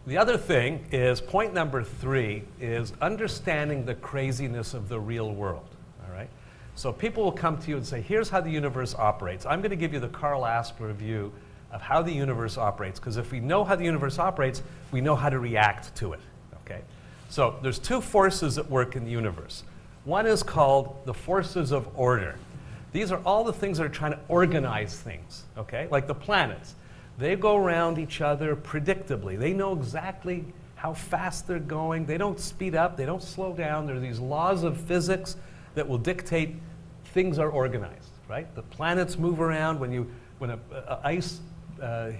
The other thing is, point number 3 is understanding the craziness of the real world, all right? So people will come to you and say, here's how the universe operates. I'm going to give you the Karl Asper view of how the universe operates, because if we know how the universe operates, we know how to react to it, okay? So there's 2 forces at work in the universe. One is called the forces of order. These are all the things that are trying to organize things, okay? Like the planets. They go around each other predictably. They know exactly how fast they're going. They don't speed up. They don't slow down. There are these laws of physics that will dictate things are organized, right? The planets move around. When ice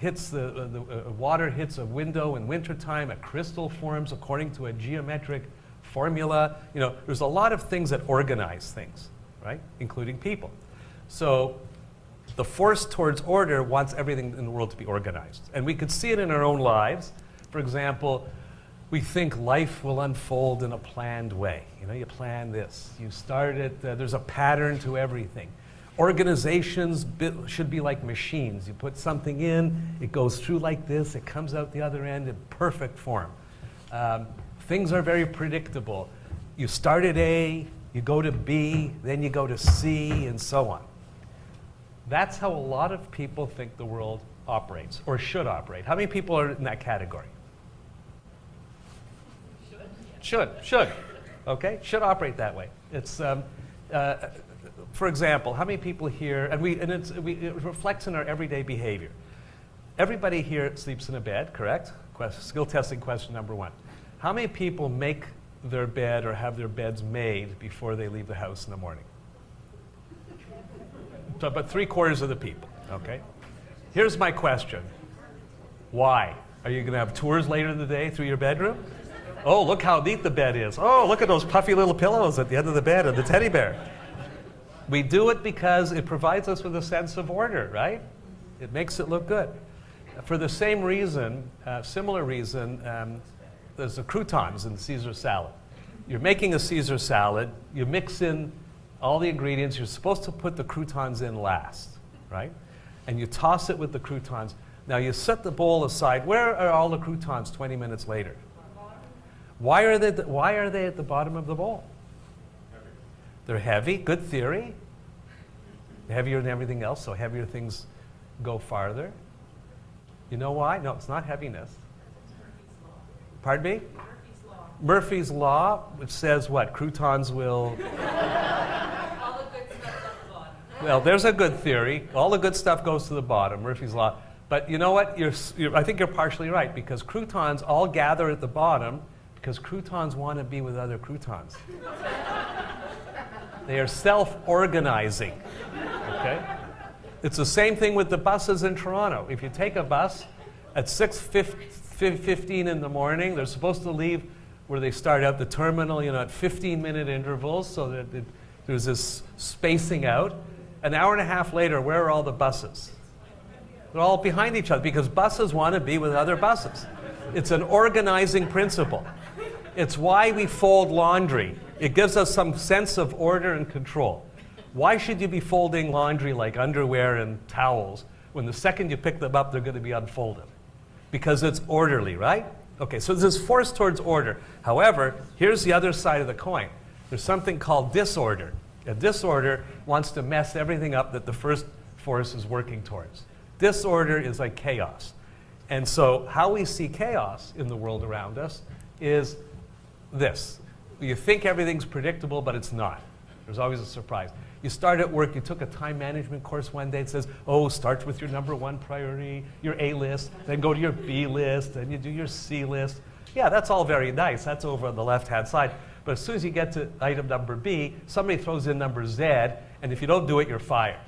hits water hits a window in wintertime, a crystal forms according to a geometric formula. You know, there's a lot of things that organize things, right? Including people. So the force towards order wants everything in the world to be organized. And we could see it in our own lives. For example, we think life will unfold in a planned way. You know, you plan this, you start it, there's a pattern to everything. Organizations should be like machines. You put something in, it goes through like this, it comes out the other end in perfect form. Things are very predictable. You start at A, you go to B, then you go to C, and so on. That's how a lot of people think the world operates, or should operate. How many people are in that category? Should. Okay, should operate that way. It's, for example, how many people here, and it reflects in our everyday behavior. Everybody here sleeps in a bed, correct? Skill testing question number 1. How many people make their bed or have their beds made before they leave the house in the morning? So about 3/4 of the people, okay? Here's my question. Why? Are you going to have tours later in the day through your bedroom? Oh, look how neat the bed is. Oh, look at those puffy little pillows at the end of the bed and the teddy bear. We do it because it provides us with a sense of order, right? It makes it look good. For the same reason, similar reason, there's the croutons in the Caesar salad. You're making a Caesar salad, you mix in all the ingredients. You're supposed to put the croutons in last, right? And you toss it with the croutons. Now you set the bowl aside. Where are all the croutons 20 minutes later? Why are they at the bottom of the bowl? They're heavy. Good theory. Heavier than everything else, so heavier things go farther. You know why? No, it's not heaviness. Pardon me? Murphy's Law. Murphy's Law, which says what? Croutons will... Well, there's a good theory. All the good stuff goes to the bottom, Murphy's Law. But you know what? I think you're partially right, because croutons all gather at the bottom because croutons want to be with other croutons. They are self-organizing, okay? It's the same thing with the buses in Toronto. If you take a bus at 6:15 in the morning, they're supposed to leave where they start out the terminal, you know, at 15-minute intervals so that there's this spacing out. An hour and a half later, where are all the buses? They're all behind each other because buses want to be with other buses. It's an organizing principle. It's why we fold laundry. It gives us some sense of order and control. Why should you be folding laundry like underwear and towels when the second you pick them up, they're going to be unfolded? Because it's orderly, right? Okay, so there's this force towards order. However, here's the other side of the coin. There's something called disorder. A disorder wants to mess everything up that the first force is working towards. Disorder is like chaos. And so how we see chaos in the world around us is this. You think everything's predictable, but it's not. There's always a surprise. You start at work, you took a time management course one day, it says, oh, start with your number 1 priority, your A list, then go to your B list, then you do your C list. Yeah, that's all very nice. That's over on the left-hand side. But as soon as you get to item number B, somebody throws in number Z, and if you don't do it, you're fired.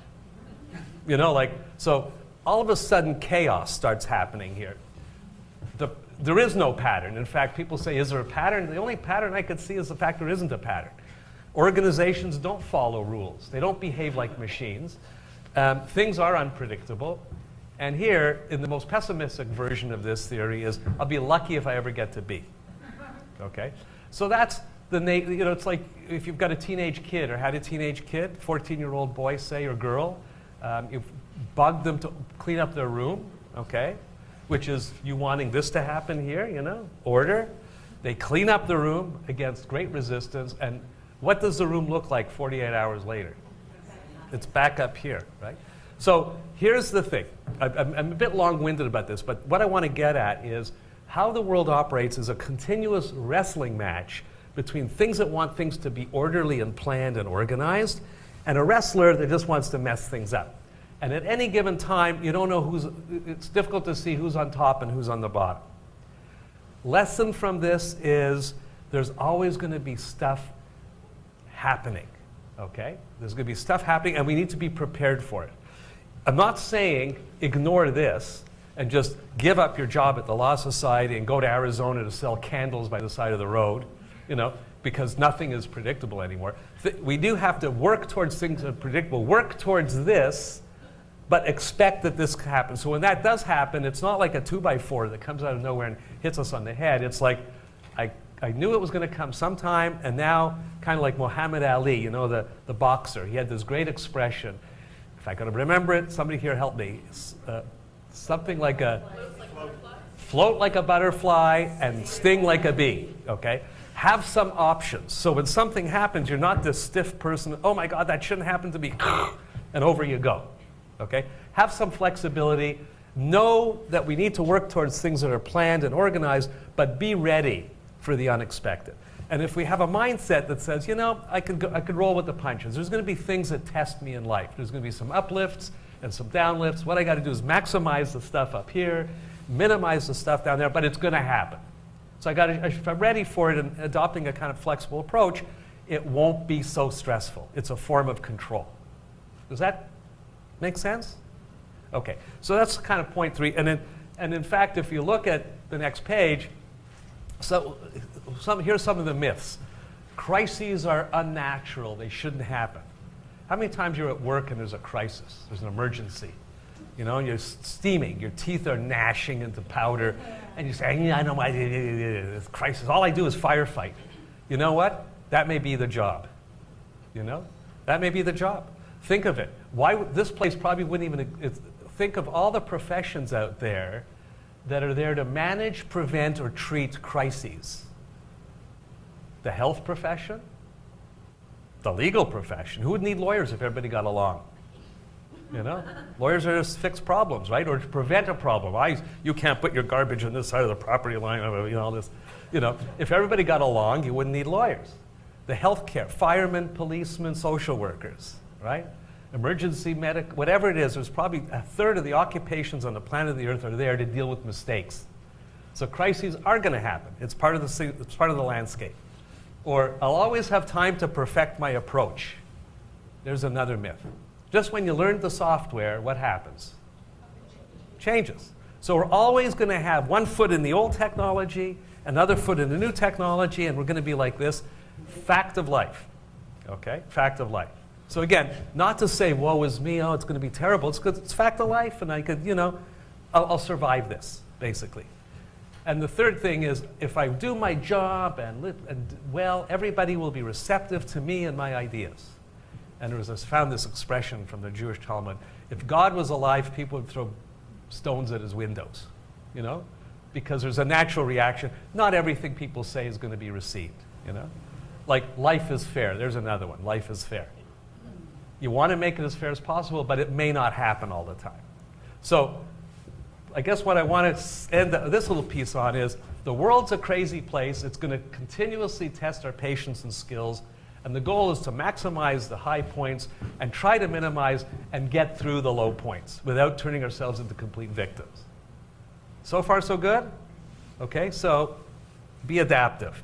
You know, like, so all of a sudden chaos starts happening here. There is no pattern. In fact, people say, is there a pattern? The only pattern I could see is the fact there isn't a pattern. Organizations don't follow rules. They don't behave like machines. Things are unpredictable. And here, in the most pessimistic version of this theory is, I'll be lucky if I ever get to B. Okay? So that's you know, it's like if you've got a teenage kid or had a teenage kid, 14-year-old boy, say, or girl, you've bugged them to clean up their room, okay? which is you wanting this to happen here, you know, order. They clean up the room against great resistance, and what does the room look like 48 hours later? It's back up here, right? So here's the thing. I'm a bit long-winded about this, but what I want to get at is how the world operates is a continuous wrestling match between things that want things to be orderly and planned and organized, and a wrestler that just wants to mess things up. And at any given time, you don't know it's difficult to see who's on top and who's on the bottom. Lesson from this is there's always going to be stuff happening, okay? There's going to be stuff happening, and we need to be prepared for it. I'm not saying ignore this and just give up your job at the Law Society and go to Arizona to sell candles by the side of the road, you know, because nothing is predictable anymore. We do have to work towards things that are predictable, work towards this, but expect that this happens. So when that does happen, it's not like a 2x4 that comes out of nowhere and hits us on the head. It's like, I knew it was going to come sometime, and now, kind of like Muhammad Ali, you know, the boxer, he had this great expression. If I could remember it, somebody here help me. Something like float like a butterfly and sting like a bee, okay? Have some options. So when something happens, you're not this stiff person, oh my God, that shouldn't happen to me, and over you go, okay? Have some flexibility. Know that we need to work towards things that are planned and organized, but be ready for the unexpected. And if we have a mindset that says, you know, I could roll with the punches. There's going to be things that test me in life. There's going to be some uplifts and some downlifts. What I got to do is maximize the stuff up here, minimize the stuff down there, but it's going to happen. So if I'm ready for it and adopting a kind of flexible approach, it won't be so stressful. It's a form of control. Does that make sense? Okay, so that's kind of point 3. And in fact, if you look at the next page, here's some of the myths. Crises are unnatural. They shouldn't happen. How many times you're at work and there's a crisis? There's an emergency. You know, you're steaming. Your teeth are gnashing into powder. And you say, yeah, I know why this crisis. All I do is firefight. You know what? That may be the job. You know? That may be the job. Think of it. This place probably wouldn't even... Think of all the professions out there that are there to manage, prevent, or treat crises. The health profession, the legal profession. Who would need lawyers if everybody got along? You know, lawyers are just fix problems, right? Or to prevent a problem. You can't put your garbage on this side of the property line. You know, all this. You know, if everybody got along, you wouldn't need lawyers. The healthcare, firemen, policemen, social workers, right? Emergency medic, whatever it is, there's probably a third of the occupations on the planet of the Earth are there to deal with mistakes. So crises are going to happen. It's part of the landscape. Or I'll always have time to perfect my approach. There's another myth. Just when you learn the software, what happens? Changes. So we're always going to have one foot in the old technology, another foot in the new technology, and we're going to be like this. Fact of life. Okay? Fact of life. So again, not to say, woe is me, oh, it's going to be terrible. It's because it's fact of life, and I could, you know, I'll survive this, basically. And the third thing is, if I do my job and well, everybody will be receptive to me and my ideas. And I found this expression from the Jewish Talmud. If God was alive, people would throw stones at his windows, you know? Because there's a natural reaction. Not everything people say is going to be received, you know? Like, life is fair. There's another one. Life is fair. You want to make it as fair as possible, but it may not happen all the time. So I guess what I want to end this little piece on is the world's a crazy place. It's going to continuously test our patience and skills. And the goal is to maximize the high points and try to minimize and get through the low points without turning ourselves into complete victims. So far, so good? Okay, so be adaptive.